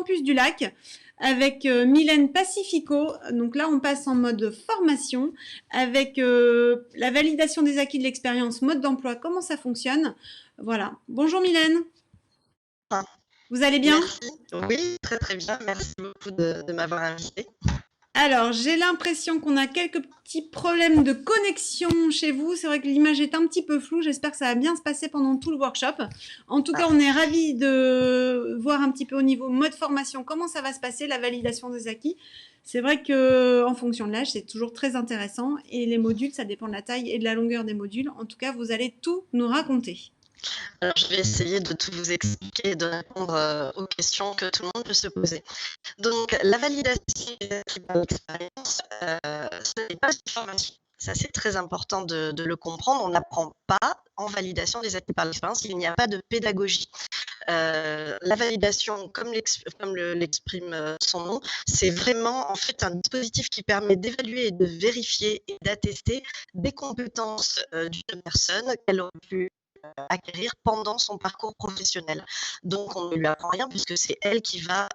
Campus du Lac avec Mylène Pacifico. Donc là, on passe en mode formation avec la validation des acquis de l'expérience, mode d'emploi, comment ça fonctionne. Voilà. Bonjour Mylène. Ah, Vous allez bien? merci. Oui, très très bien. Merci beaucoup de m'avoir invité. Alors, j'ai l'impression qu'on a quelques petits problèmes de connexion chez vous. C'est vrai que l'image est un petit peu floue. J'espère que ça va bien se passer pendant tout le workshop. En tout cas, on est ravis de voir un petit peu au niveau mode formation comment ça va se passer, la validation des acquis. C'est vrai que en fonction de l'âge, c'est toujours très intéressant. Et les modules, ça dépend de la taille et de la longueur des modules. En tout cas, vous allez tout nous raconter. Alors, je vais essayer de tout vous expliquer et de répondre aux questions que tout le monde peut se poser. Donc, la validation des acquis par l'expérience, ce n'est pas une formation. Ça, c'est très important de le comprendre. On n'apprend pas en validation des acquis par l'expérience. Il n'y a pas de pédagogie. La validation, comme l'exprime son nom, c'est vraiment en fait un dispositif qui permet d'évaluer et de vérifier et d'attester des compétences d'une personne qu'elle aurait pu acquérir pendant son parcours professionnel. Donc, on ne lui apprend rien puisque c'est elle qui va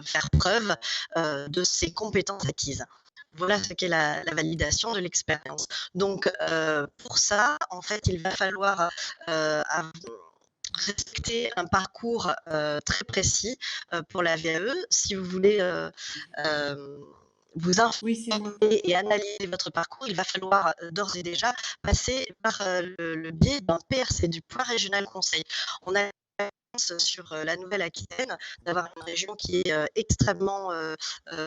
faire preuve de ses compétences acquises. Voilà ce qu'est la validation de l'expérience. Donc, pour ça, en fait, il va falloir respecter un parcours très précis pour la VAE. Si vous voulez vous informer et analyser votre parcours, il va falloir d'ores et déjà passer par le biais d'un PRC, du Point Régional Conseil. On a sur la Nouvelle-Aquitaine d'avoir une région qui est extrêmement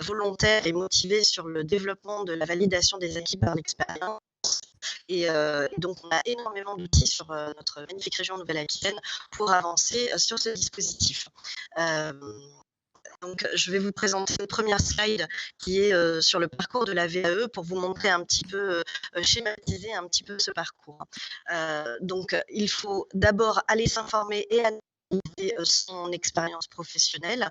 volontaire et motivée sur le développement de la validation des acquis par l'expérience. Et donc, on a énormément d'outils sur notre magnifique région Nouvelle-Aquitaine pour avancer sur ce dispositif. Donc, je vais vous présenter une première slide qui est sur le parcours de la VAE pour vous montrer un petit peu, schématiser un petit peu ce parcours. Donc, il faut d'abord aller s'informer et analyser son expérience professionnelle.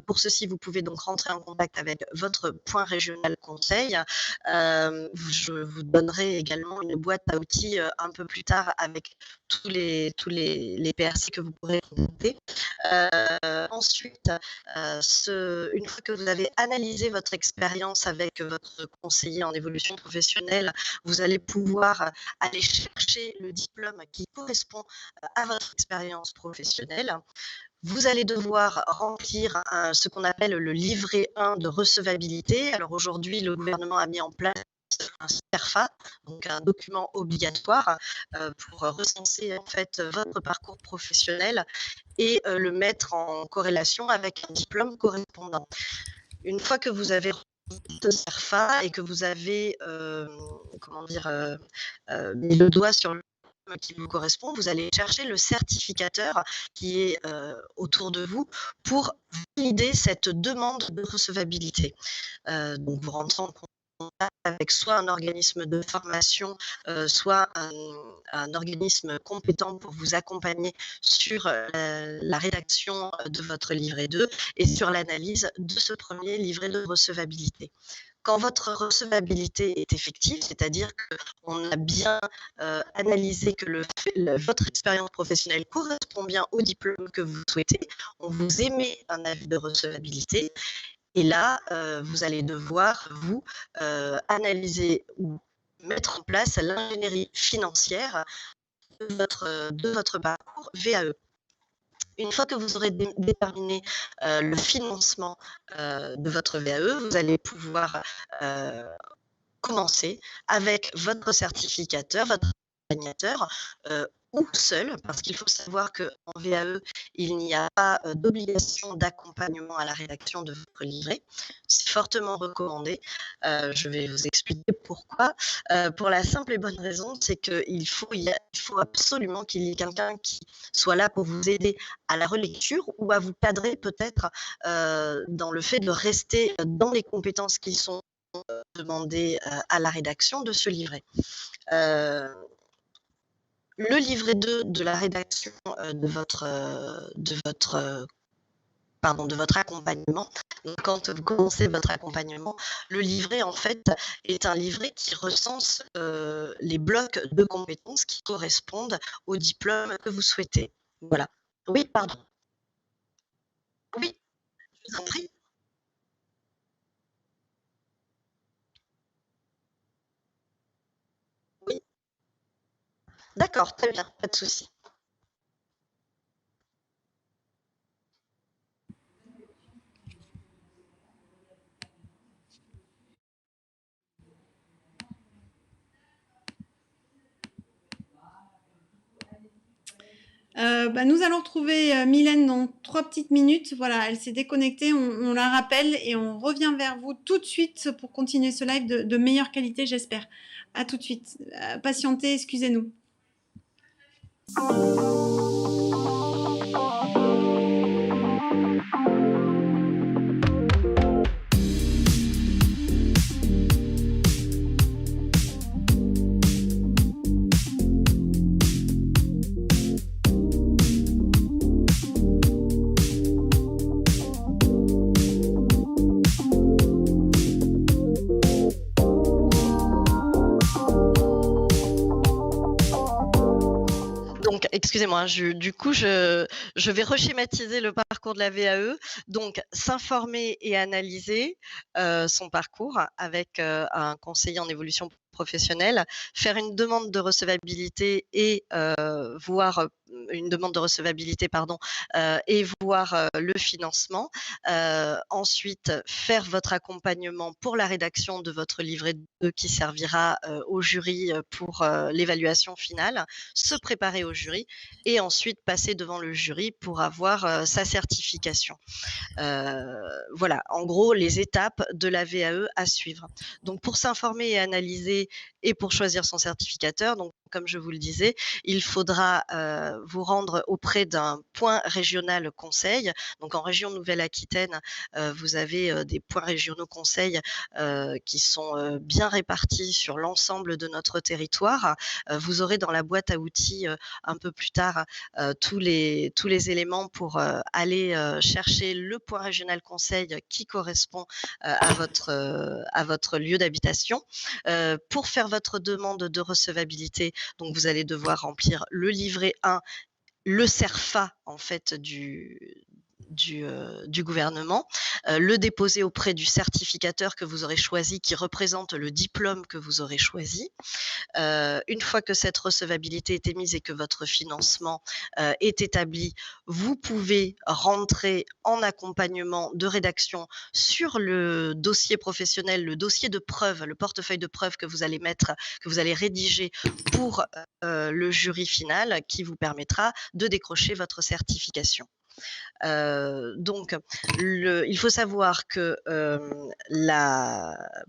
Pour ceci, vous pouvez donc rentrer en contact avec votre point régional conseil. Je vous donnerai également une boîte à outils un peu plus tard avec tous les PRC que vous pourrez contacter. Ensuite, une fois que vous avez analysé votre expérience avec votre conseiller en évolution professionnelle, vous allez pouvoir aller chercher le diplôme qui correspond à votre expérience professionnelle. Vous allez devoir remplir ce qu'on appelle le livret 1 de recevabilité. Alors aujourd'hui, le gouvernement a mis en place un CERFA, donc un document obligatoire pour recenser en fait votre parcours professionnel et le mettre en corrélation avec un diplôme correspondant. Une fois que vous avez ce CERFA et que vous avez mis le doigt sur le qui vous correspond, vous allez chercher le certificateur qui est autour de vous pour valider cette demande de recevabilité. Donc, vous rentrez en contact avec soit un organisme de formation, soit un organisme compétent pour vous accompagner sur la rédaction de votre livret 2 et sur l'analyse de ce premier livret de recevabilité. Quand votre recevabilité est effective, c'est-à-dire qu'on a bien analysé que votre expérience professionnelle correspond bien au diplôme que vous souhaitez, on vous émet un avis de recevabilité et là, vous allez devoir, vous, analyser ou mettre en place l'ingénierie financière de votre parcours VAE. Une fois que vous aurez déterminé le financement de votre VAE, vous allez pouvoir commencer avec votre certificateur, votre accompagnateur, ou seul, parce qu'il faut savoir qu'en VAE, il n'y a pas d'obligation d'accompagnement à la rédaction de votre livret. C'est fortement recommandé. Je vais vous expliquer pourquoi. Pour la simple et bonne raison, c'est qu'il faut absolument qu'il y ait quelqu'un qui soit là pour vous aider à la relecture ou à vous cadrer peut-être dans le fait de rester dans les compétences qui sont demandées à la rédaction de ce livret. Le livret 2 de la rédaction de votre accompagnement. Donc, quand vous commencez votre accompagnement, le livret, en fait, est un livret qui recense les blocs de compétences qui correspondent au diplôme que vous souhaitez. Voilà. Oui, pardon. Oui. Je vous en prie. Oui. D'accord, très bien, pas de souci. Nous allons retrouver Mylène dans 3 petites minutes. Voilà, elle s'est déconnectée, on la rappelle et on revient vers vous tout de suite pour continuer ce live de meilleure qualité, j'espère. À tout de suite. Patientez, excusez-nous. Donc, excusez-moi, du coup, je vais reschématiser le parcours de la VAE. Donc, s'informer et analyser son parcours avec un conseiller en évolution professionnelle, faire une demande de recevabilité et voir une demande de recevabilité, pardon, et voir le financement. Ensuite, faire votre accompagnement pour la rédaction de votre livret 2 qui servira au jury pour l'évaluation finale, se préparer au jury et ensuite passer devant le jury pour avoir sa certification. Voilà, en gros, les étapes de la VAE à suivre. Donc, pour s'informer et analyser et pour choisir son certificateur, donc, comme je vous le disais, il faudra vous rendre auprès d'un point régional conseil. Donc, en région Nouvelle-Aquitaine, vous avez des points régionaux conseils qui sont bien répartis sur l'ensemble de notre territoire. Vous aurez dans la boîte à outils un peu plus tard tous les éléments pour aller chercher le point régional conseil qui correspond à votre lieu d'habitation. Pour faire votre demande de recevabilité, donc vous allez devoir remplir le livret 1, le CERFA en fait du gouvernement, le déposer auprès du certificateur que vous aurez choisi, qui représente le diplôme que vous aurez choisi. Une fois que cette recevabilité est émise et que votre financement est établi, vous pouvez rentrer en accompagnement de rédaction sur le dossier professionnel, le dossier de preuve, le portefeuille de preuve que vous allez mettre, que vous allez rédiger pour le jury final, qui vous permettra de décrocher votre certification. Donc, il faut savoir que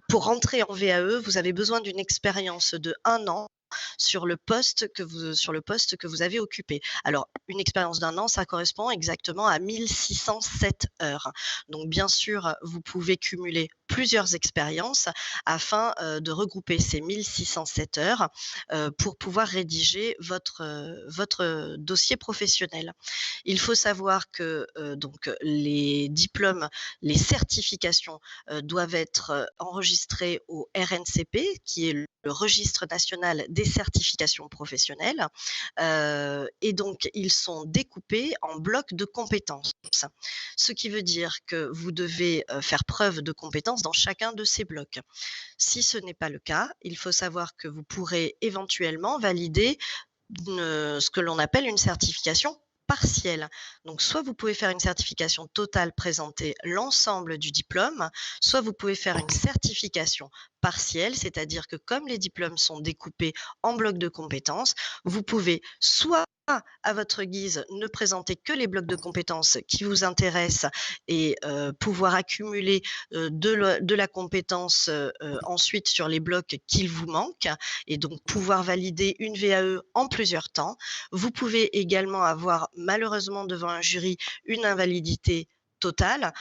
pour rentrer en VAE, vous avez besoin d'une expérience de 1 an sur le poste que vous avez occupé. Alors, une expérience d'1 an, ça correspond exactement à 1607 heures. Donc, bien sûr, vous pouvez cumuler plusieurs expériences afin de regrouper ces 1607 heures pour pouvoir rédiger votre dossier professionnel. Il faut savoir que donc les diplômes, les certifications doivent être enregistrées au RNCP, qui est le registre national des certifications professionnelles, et donc ils sont découpés en blocs de compétences. Ce qui veut dire que vous devez faire preuve de compétences dans chacun de ces blocs. Si ce n'est pas le cas, il faut savoir que vous pourrez éventuellement valider ce que l'on appelle une certification partielle. Donc, soit vous pouvez faire une certification totale, présenter l'ensemble du diplôme, soit vous pouvez faire une certification partielle, c'est-à-dire que comme les diplômes sont découpés en blocs de compétences, vous pouvez soit à votre guise ne présenter que les blocs de compétences qui vous intéressent et pouvoir accumuler de la compétence ensuite sur les blocs qu'il vous manque et donc pouvoir valider une VAE en plusieurs temps. Vous pouvez également avoir malheureusement devant un jury une invalidité totale.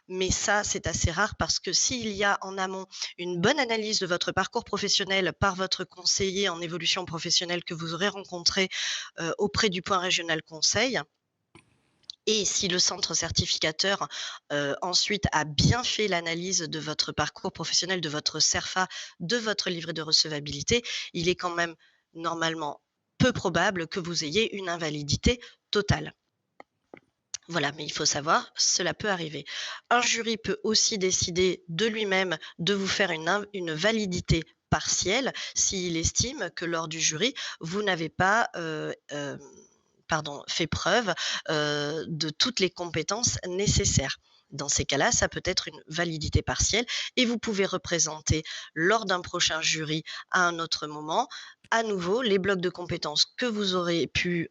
Mais ça, c'est assez rare parce que s'il y a en amont une bonne analyse de votre parcours professionnel par votre conseiller en évolution professionnelle que vous aurez rencontré auprès du point régional conseil, et si le centre certificateur ensuite a bien fait l'analyse de votre parcours professionnel, de votre CERFA, de votre livret de recevabilité, il est quand même normalement peu probable que vous ayez une invalidité totale. Voilà, mais il faut savoir, cela peut arriver. Un jury peut aussi décider de lui-même de vous faire une validité partielle s'il estime que lors du jury, vous n'avez pas fait preuve de toutes les compétences nécessaires. Dans ces cas-là, ça peut être une validité partielle et vous pouvez représenter lors d'un prochain jury à un autre moment, à nouveau, les blocs de compétences que vous aurez pu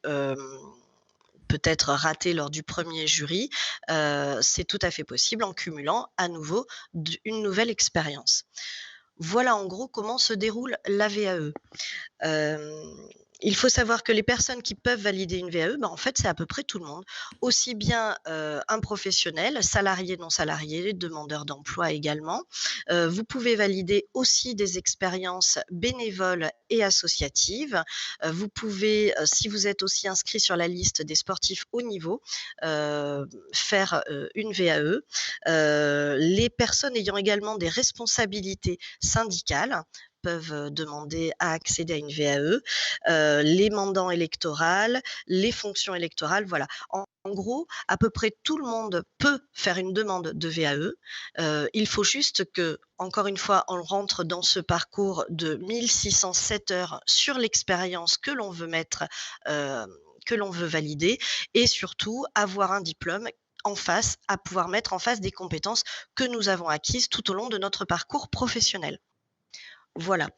peut-être raté lors du premier jury, c'est tout à fait possible en cumulant à nouveau une nouvelle expérience. Voilà en gros comment se déroule la VAE. Il faut savoir que les personnes qui peuvent valider une VAE, en fait, c'est à peu près tout le monde. Aussi bien un professionnel, salarié, non salarié, demandeur d'emploi également. Vous pouvez valider aussi des expériences bénévoles et associatives. Vous pouvez, si vous êtes aussi inscrit sur la liste des sportifs haut niveau, faire une VAE. Les personnes ayant également des responsabilités syndicales peuvent demander à accéder à une VAE, les mandants électorales, les fonctions électorales, voilà. En gros, à peu près tout le monde peut faire une demande de VAE. Il faut juste que, encore une fois, on rentre dans ce parcours de 1607 heures sur l'expérience que l'on veut mettre, que l'on veut valider et surtout avoir un diplôme en face, à pouvoir mettre en face des compétences que nous avons acquises tout au long de notre parcours professionnel. Voilà.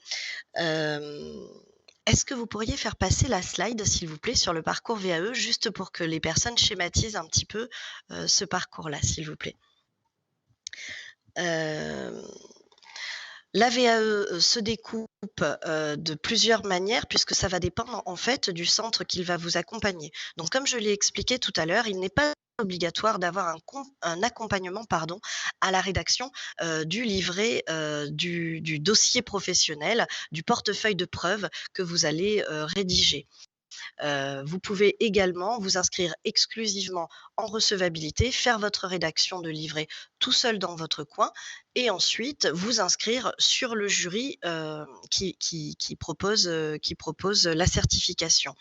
Est-ce que vous pourriez faire passer la slide, s'il vous plaît, sur le parcours VAE, juste pour que les personnes schématisent un petit peu ce parcours-là, s'il vous plaît. La VAE se découpe de plusieurs manières puisque ça va dépendre en fait du centre qui va vous accompagner. Donc comme je l'ai expliqué tout à l'heure, il n'est pas obligatoire d'avoir un accompagnement à la rédaction du livret, du dossier professionnel, du portefeuille de preuves que vous allez rédiger. Vous pouvez également vous inscrire exclusivement en recevabilité, faire votre rédaction de livret tout seul dans votre coin et ensuite vous inscrire sur le jury qui propose la certification.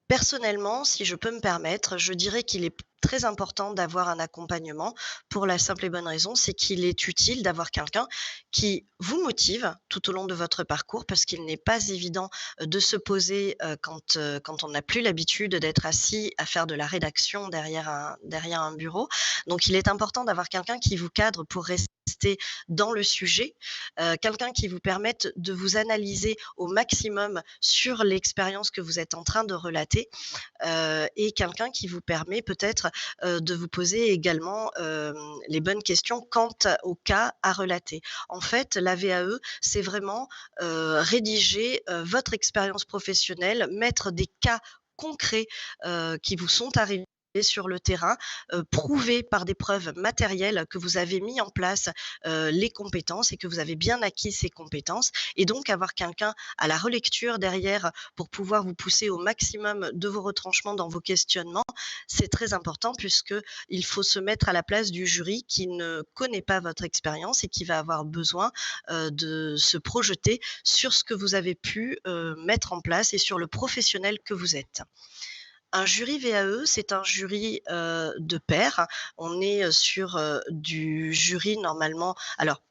Personnellement, si je peux me permettre, je dirais qu'il est très important d'avoir un accompagnement pour la simple et bonne raison, c'est qu'il est utile d'avoir quelqu'un qui vous motive tout au long de votre parcours parce qu'il n'est pas évident de se poser quand on n'a plus l'habitude d'être assis à faire de la rédaction derrière un bureau. Donc, il est important d'avoir quelqu'un qui vous cadre pour rester dans le sujet, quelqu'un qui vous permette de vous analyser au maximum sur l'expérience que vous êtes en train de relater et quelqu'un qui vous permet peut-être de vous poser également les bonnes questions quant au cas à relater. En fait, la VAE, c'est vraiment rédiger votre expérience professionnelle, mettre des cas concrets qui vous sont arrivés sur le terrain, prouver par des preuves matérielles que vous avez mis en place les compétences et que vous avez bien acquis ces compétences et donc avoir quelqu'un à la relecture derrière pour pouvoir vous pousser au maximum de vos retranchements dans vos questionnements, c'est très important puisqu'il faut se mettre à la place du jury qui ne connaît pas votre expérience et qui va avoir besoin de se projeter sur ce que vous avez pu mettre en place et sur le professionnel que vous êtes. Un jury VAE, c'est un jury de pairs. On est sur du jury normalement. Alors,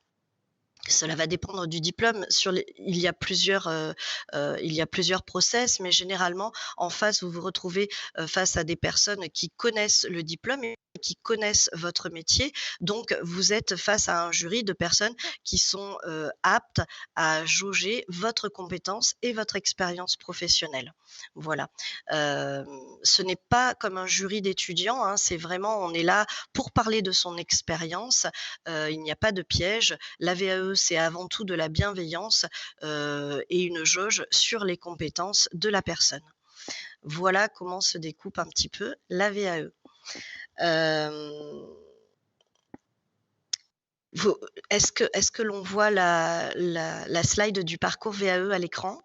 cela va dépendre du diplôme. Il y a plusieurs process, mais généralement, en face, vous vous retrouvez face à des personnes qui connaissent le diplôme et qui connaissent votre métier. Donc, vous êtes face à un jury de personnes qui sont aptes à jauger votre compétence et votre expérience professionnelle. Voilà. Ce n'est pas comme un jury d'étudiants, hein, c'est vraiment, on est là pour parler de son expérience. Il n'y a pas de piège. La VAE, c'est avant tout de la bienveillance et une jauge sur les compétences de la personne. Voilà comment se découpe un petit peu la VAE. Est-ce que l'on voit la slide du parcours VAE à l'écran?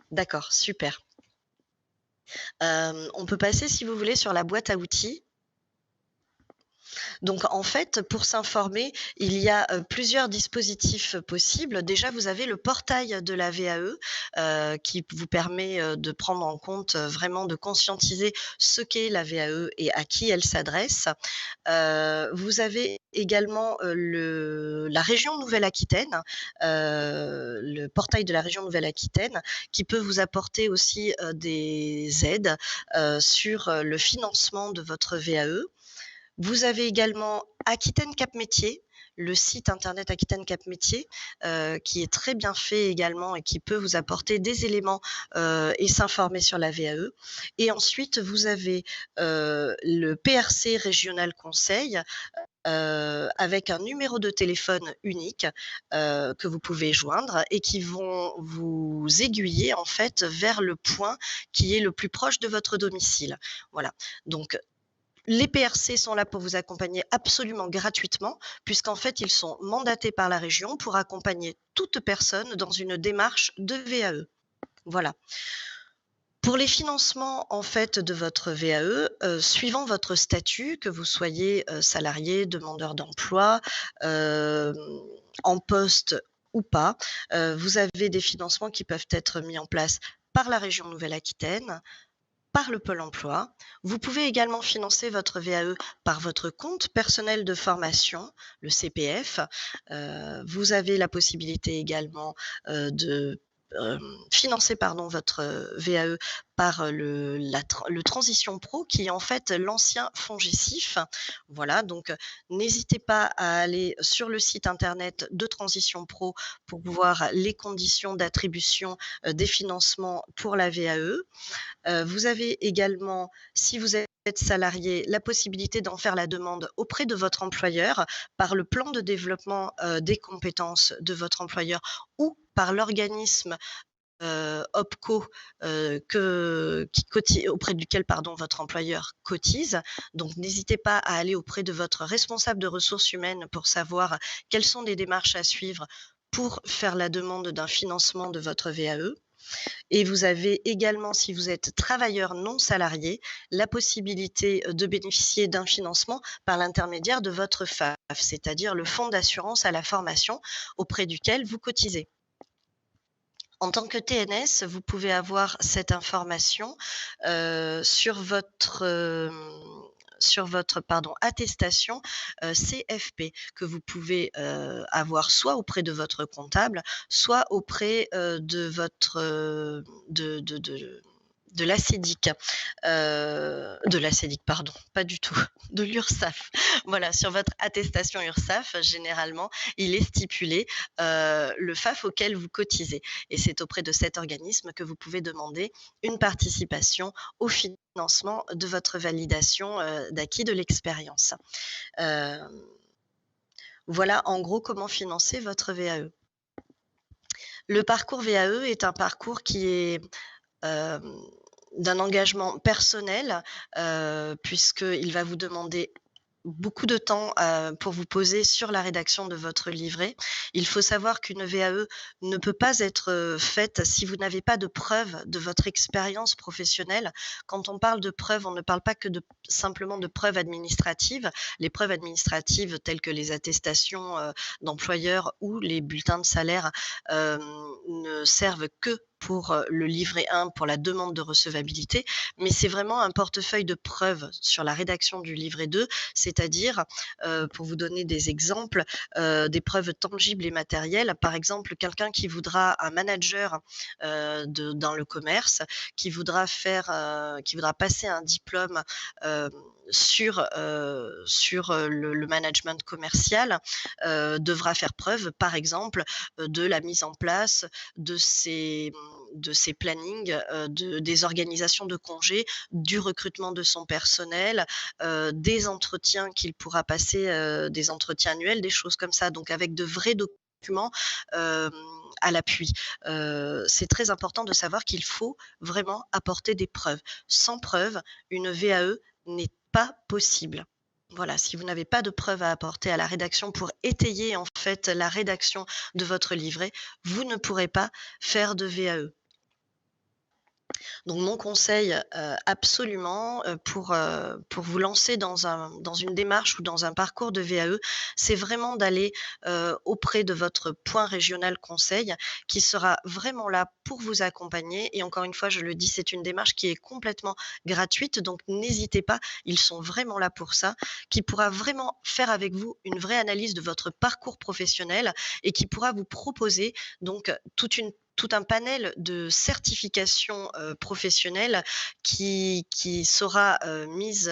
D'accord, super. On peut passer, si vous voulez, sur la boîte à outils. Donc en fait, pour s'informer, il y a, plusieurs dispositifs possibles. Déjà, vous avez le portail de la VAE, qui vous permet, de prendre en compte, vraiment de conscientiser ce qu'est la VAE et à qui elle s'adresse. Vous avez également, la région Nouvelle-Aquitaine, le portail de la région Nouvelle-Aquitaine qui peut vous apporter aussi, des aides, sur, le financement de votre VAE. Vous avez également Aquitaine Cap Métiers, le site internet Aquitaine Cap Métiers, qui est très bien fait également et qui peut vous apporter des éléments, et s'informer sur la VAE. Et ensuite, vous avez, le PRC Régional Conseil, avec un numéro de téléphone unique, que vous pouvez joindre et qui vont vous aiguiller, en fait, vers le point qui est le plus proche de votre domicile. Voilà, donc les PRC sont là pour vous accompagner absolument gratuitement, puisqu'en fait, ils sont mandatés par la région pour accompagner toute personne dans une démarche de VAE. Voilà. Pour les financements, en fait, de votre VAE, suivant votre statut, que vous soyez, salarié, demandeur d'emploi, hem, en poste ou pas, vous avez des financements qui peuvent être mis en place par la région Nouvelle-Aquitaine, par le Pôle emploi. Vous pouvez également financer votre VAE par votre compte personnel de formation, le CPF. Vous avez la possibilité également, de, financer votre, VAE par, le Transition Pro qui est en fait l'ancien FONGICIF. Voilà, donc n'hésitez pas à aller sur le site internet de Transition Pro pour voir les conditions d'attribution, des financements pour la VAE. Vous avez également, si vous êtes salarié, la possibilité d'en faire la demande auprès de votre employeur par le plan de développement, des compétences de votre employeur ou par l'organisme, OPCO, auprès duquel votre employeur cotise. Donc n'hésitez pas à aller auprès de votre responsable de ressources humaines pour savoir quelles sont les démarches à suivre pour faire la demande d'un financement de votre VAE. Et vous avez également, si vous êtes travailleur non salarié, la possibilité de bénéficier d'un financement par l'intermédiaire de votre FAF, c'est-à-dire le fonds d'assurance à la formation auprès duquel vous cotisez. En tant que TNS, vous pouvez avoir cette information sur votre attestation CFP que vous pouvez avoir soit auprès de votre comptable, soit auprès de votre de la CEDIC, de la CEDIC, pardon, pas du tout, de l'URSSAF. Voilà, sur votre attestation URSSAF, généralement, il est stipulé le FAF auquel vous cotisez. Et c'est auprès de cet organisme que vous pouvez demander une participation au financement de votre validation d'acquis de l'expérience. Voilà en gros comment financer votre VAE. Le parcours VAE est un parcours qui est d'un engagement personnel, puisqu'il va vous demander beaucoup de temps pour vous poser sur la rédaction de votre livret. Il faut savoir qu'une VAE ne peut pas être faite si vous n'avez pas de preuve de votre expérience professionnelle. Quand on parle de preuves, on ne parle pas que simplement de preuves administratives. Les preuves administratives telles que les attestations d'employeurs ou les bulletins de salaire ne servent que pour le livret 1, pour la demande de recevabilité, mais c'est vraiment un portefeuille de preuves sur la rédaction du livret 2, c'est-à-dire, pour vous donner des exemples, des preuves tangibles et matérielles. Par exemple, quelqu'un qui voudra, un manager dans le commerce, qui voudra passer un diplôme sur le management commercial, devra faire preuve, par exemple, de la mise en place de ses plannings, des organisations de congés, du recrutement de son personnel, des entretiens qu'il pourra passer, des entretiens annuels, des choses comme ça. Donc avec de vrais documents à l'appui. C'est très important de savoir qu'il faut vraiment apporter des preuves. Sans preuve, une VAE n'est pas possible. Voilà, si vous n'avez pas de preuves à apporter à la rédaction pour étayer en fait la rédaction de votre livret, vous ne pourrez pas faire de VAE. Donc mon conseil, absolument, pour vous lancer dans une démarche ou dans un parcours de VAE, c'est vraiment d'aller, auprès de votre point régional conseil qui sera vraiment là pour vous accompagner et encore une fois, je le dis, c'est une démarche qui est complètement gratuite, donc n'hésitez pas, ils sont vraiment là pour ça, qui pourra vraiment faire avec vous une vraie analyse de votre parcours professionnel et qui pourra vous proposer donc tout un panel de certifications, professionnelles qui sera, mise,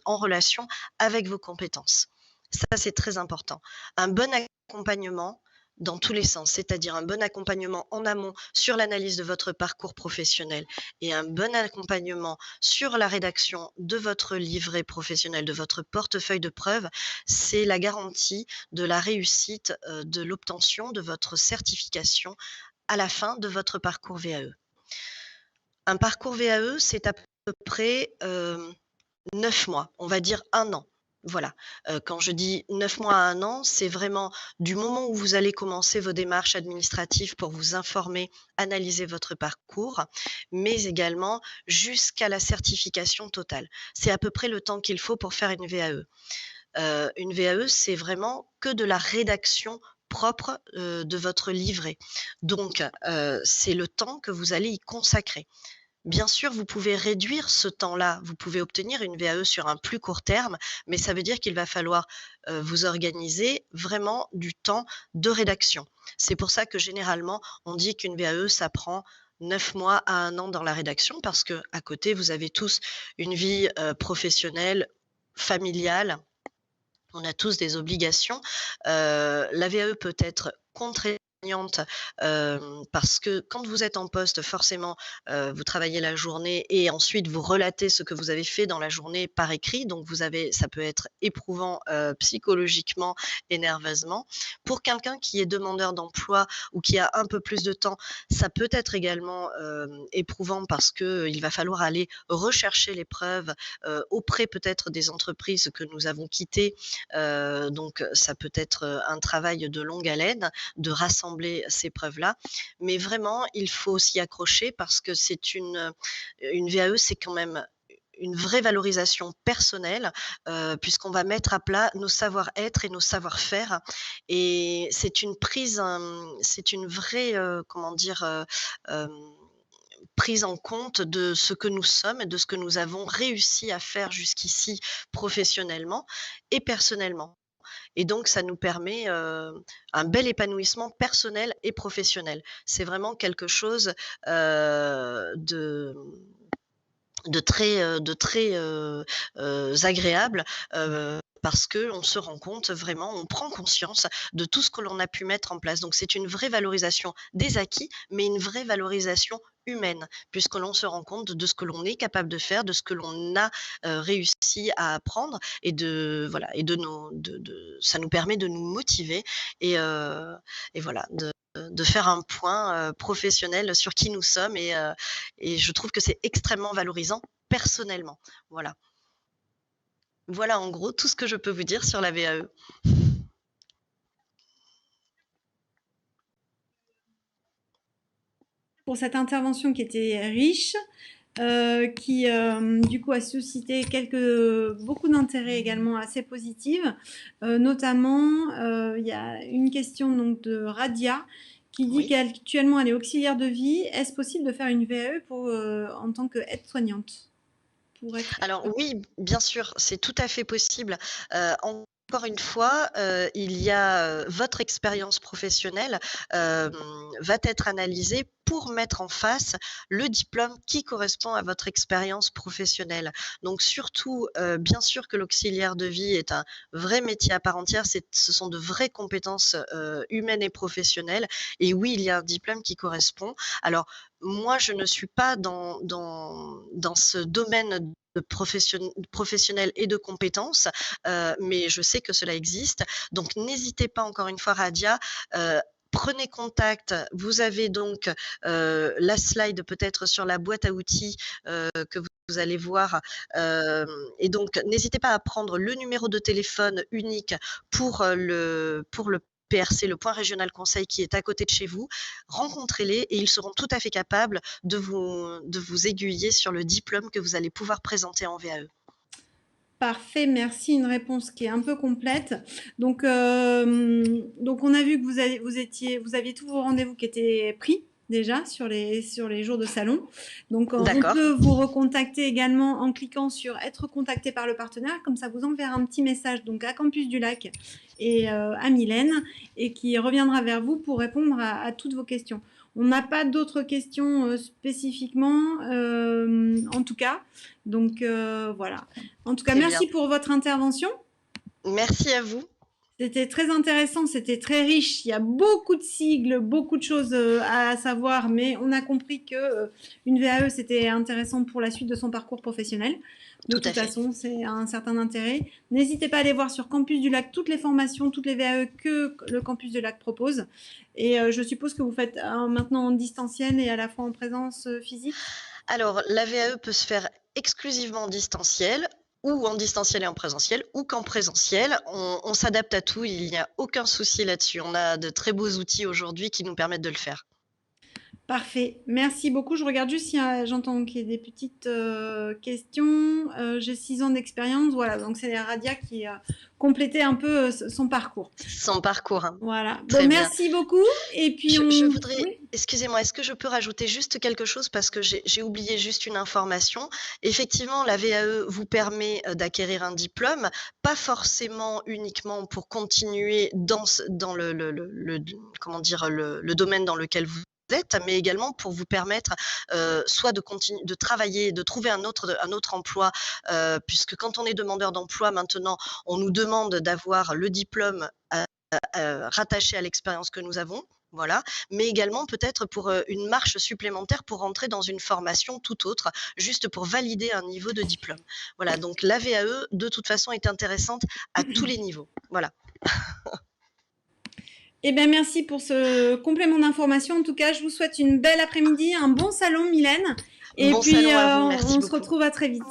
en relation avec vos compétences. Ça, c'est très important. Un bon accompagnement dans tous les sens, c'est-à-dire un bon accompagnement en amont sur l'analyse de votre parcours professionnel et un bon accompagnement sur la rédaction de votre livret professionnel, de votre portefeuille de preuves, c'est la garantie de la réussite, de l'obtention de votre certification à la fin de votre parcours VAE. Un parcours VAE, c'est à peu près 9 mois, on va dire 1 an. Voilà, quand je dis 9 mois à 1 an, c'est vraiment du moment où vous allez commencer vos démarches administratives pour vous informer, analyser votre parcours, mais également jusqu'à la certification totale. C'est à peu près le temps qu'il faut pour faire une VAE. Une VAE, c'est vraiment que de la rédaction propre, de votre livret. Donc c'est le temps que vous allez y consacrer. Bien sûr, vous pouvez réduire ce temps-là, vous pouvez obtenir une VAE sur un plus court terme, mais ça veut dire qu'il va falloir, vous organiser vraiment du temps de rédaction. C'est pour ça que généralement, on dit qu'une VAE, ça prend 9 mois à 1 an dans la rédaction parce qu'à côté, vous avez tous une vie, professionnelle, familiale. On a tous des obligations. La VAE peut être contraignante, parce que quand vous êtes en poste, forcément, vous travaillez la journée et ensuite vous relatez ce que vous avez fait dans la journée par écrit. Donc ça peut être éprouvant, psychologiquement et nerveusement. Pour quelqu'un qui est demandeur d'emploi ou qui a un peu plus de temps, ça peut être également, éprouvant parce qu'il va falloir aller rechercher les preuves, auprès peut-être des entreprises que nous avons quittées. Donc ça peut être, un travail de longue haleine de rassembler ces preuves-là. Mais vraiment, il faut s'y accrocher parce que c'est une VAE, c'est quand même une vraie valorisation personnelle, puisqu'on va mettre à plat nos savoir-être et nos savoir-faire et c'est une vraie, comment dire? Hem, Prise en compte de ce que nous sommes et de ce que nous avons réussi à faire jusqu'ici professionnellement et personnellement. Et donc ça nous permet, un bel épanouissement personnel et professionnel. C'est vraiment quelque chose, de très agréable, parce qu'on se rend compte vraiment, on prend conscience de tout ce que l'on a pu mettre en place. Donc c'est une vraie valorisation des acquis, mais une vraie valorisation humaine, puisque l'on se rend compte de ce que l'on est capable de faire, de ce que l'on a, réussi à apprendre et de voilà et de ça nous permet de nous motiver et et voilà, de faire un point, professionnel sur qui nous sommes et je trouve que c'est extrêmement valorisant personnellement. Voilà. Voilà en gros tout ce que je peux vous dire sur la VAE. Pour cette intervention qui était riche, qui du coup a suscité beaucoup d'intérêt également assez positif. Notamment, il y a une question donc de Radia qui dit Oui. qu'actuellement elle est auxiliaire de vie. Est-ce possible de faire une VAE en tant qu'aide-soignante pour être... Alors oui, bien sûr, c'est tout à fait possible. Encore une fois, il y a, votre expérience professionnelle, hem, va être analysée pour mettre en face le diplôme qui correspond à votre expérience professionnelle. Donc surtout, bien sûr que l'auxiliaire de vie est un vrai métier à part entière, ce sont de vraies compétences, humaines et professionnelles et oui, il y a un diplôme qui correspond. Alors moi, je ne suis pas dans ce domaine de professionnel et de compétences, mais je sais que cela existe. Donc n'hésitez pas encore une fois Radia, prenez contact. Vous avez donc, la slide peut-être sur la boîte à outils, que vous allez voir, et donc n'hésitez pas à prendre le numéro de téléphone unique pour le PRC, le point régional conseil qui est à côté de chez vous. Rencontrez-les et ils seront tout à fait capables de vous aiguiller sur le diplôme que vous allez pouvoir présenter en VAE. Parfait, merci. Une réponse qui est un peu complète. Donc on a vu que vous aviez tous vos rendez-vous qui étaient pris déjà sur les jours de salon. Donc on peut vous recontacter également en cliquant sur être contacté par le partenaire. Comme ça vous enverra un petit message donc à Campus du Lac et à Mylène et qui reviendra vers vous pour répondre à toutes vos questions. On n'a pas d'autres questions spécifiquement, en tout cas. Donc, voilà. En tout cas, merci pour votre intervention. Merci à vous. C'était très intéressant, c'était très riche. Il y a beaucoup de sigles, beaucoup de choses à savoir, mais on a compris que une VAE, c'était intéressant pour la suite de son parcours professionnel. De toute façon, c'est un certain intérêt. N'hésitez pas à aller voir sur Campus du Lac toutes les formations, toutes les VAE que le Campus du Lac propose. Et je suppose que vous faites maintenant en distanciel et à la fois en présence physique. Alors, la VAE peut se faire exclusivement en distanciel, ou en distanciel et en présentiel, ou qu'en présentiel. On s'adapte à tout, il n'y a aucun souci là-dessus. On a de très beaux outils aujourd'hui qui nous permettent de le faire. Parfait, merci beaucoup. Je regarde juste si j'entends qu'il y a des petites questions. J'ai 6 ans d'expérience, voilà, donc c'est Radia qui complétait un peu son parcours. Son parcours, hein. Voilà, bon, merci beaucoup. Et puis je voudrais, oui. Excusez-moi, est-ce que je peux rajouter juste quelque chose parce que j'ai oublié juste une information. Effectivement, la VAE vous permet d'acquérir un diplôme, pas forcément uniquement pour continuer dans le domaine dans lequel vous êtes, mais également pour vous permettre soit de continuer de travailler, de trouver un autre emploi, puisque quand on est demandeur d'emploi maintenant, on nous demande d'avoir le diplôme rattaché à l'expérience que nous avons. Voilà, mais également peut-être pour une marche supplémentaire pour rentrer dans une formation tout autre, juste pour valider un niveau de diplôme. Voilà, donc la VAE, de toute façon, est intéressante à tous les niveaux. Voilà. Eh bien, merci pour ce complément d'information. En tout cas, je vous souhaite une belle après-midi, un bon salon, Mylène. Et bon puis, salon à vous. Merci on beaucoup. se retrouve à très vite.